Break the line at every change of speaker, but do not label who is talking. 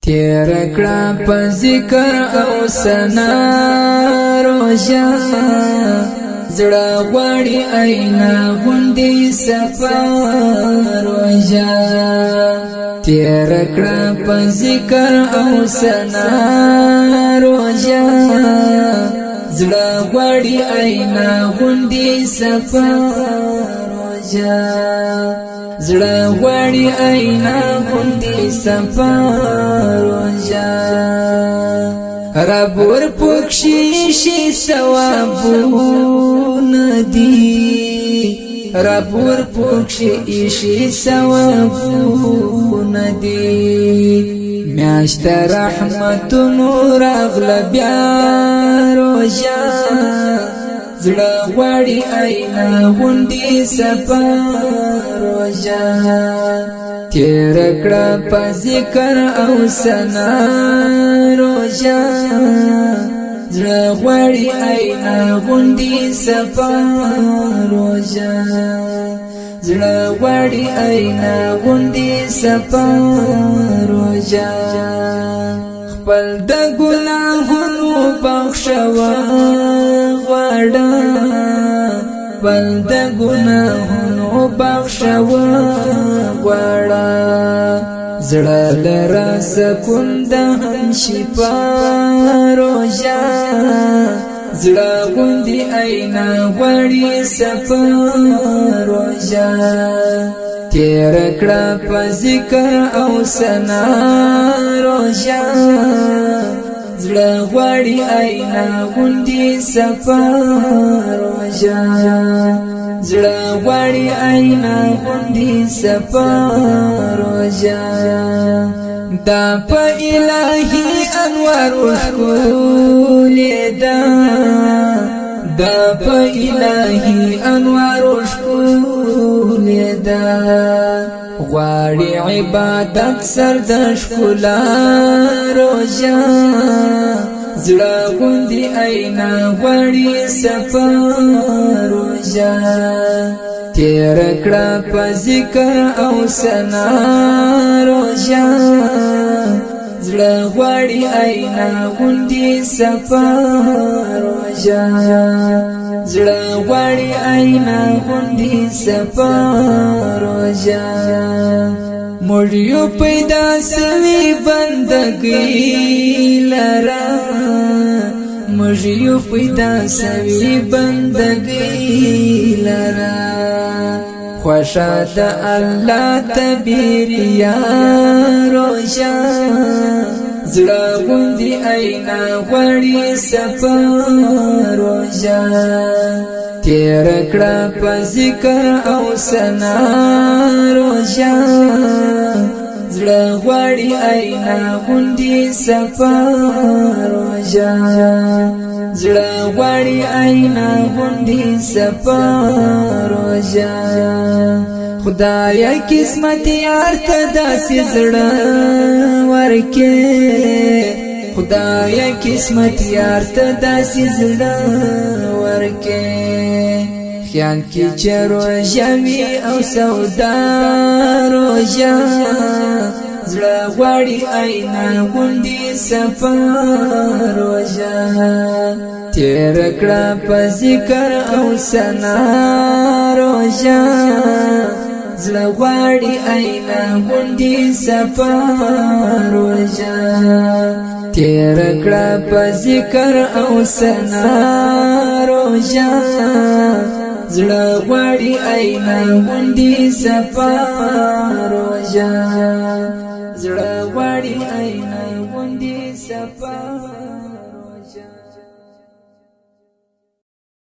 تیر کړه په ذکر او ثنا روزه زړه غواړي اینا غوندې صفا روزه تیر کړه په ذکر او ثنا روزه زړه غواړي اینا غوندې صفا روزه زړه غواړي اینا غوندې صفا روزه رب ور پکشي شي ثوابونه دي رب ور پکشي شي ثوابونه دي میاشت رحمت نور اغلا بیا روزه زړه غواړي اینا غوندې صفا روزه تیر کړه په ذکر او ثنا روزه زړه غواړي اینا غوندې صفا روزه زړه غواړي اینا غوندې صفا روزه خپل د ګناهونو بخښوا غواړه خپل د ګناهونو بخښوا غواړه زړه لره سکون د هم شفا روزه زړه غوندې اینا غواړي صفا روزه تیر کړه په ذکر او ثنا روزه زړه غواړي اینا غوندې صفا روزه زړه غواړي اینا غوندې صفا روزه دا په الهي انوار ښکل ده دا په الهي انوار ښکل ده غواړي عبادت سر د ښکلا روزه زړه غوندې اینا غواړي صفا روزه تیر کړه په ذکر او ثنا روزه زړه غواړي اینا غوندې صفا روزه زړه غواړي اینا غوندې صفا روزه موږ یو پیدا سوي بندګي لرا موږ یو پیدا سوي بندګي لرا خوشا د الله تبیریا روزه زړه غوندې اینا غواړي صفا روزه تیر کړه په ذکر او ثنا روزه زړه غواړي اینا غوندې صفا روزه زړه غواړي اینا غوندې صفا روزه خدای قسمت یار ته داسې زړه ورکې خدای قسمت یار ته داسې زړه ورکې خیال کی چې روزه وي او سودا روزه زړه غواړي اینا غوندې صفا روزه تیر کړه په ذکر او ثنا روزه زړه غواړي اینا غوندې صفا روزه تیر کړه په ذکر او ثنا روزه زړه غواړي اینا غوندې صفا روزه زړه غواړي اینا غوندې صفا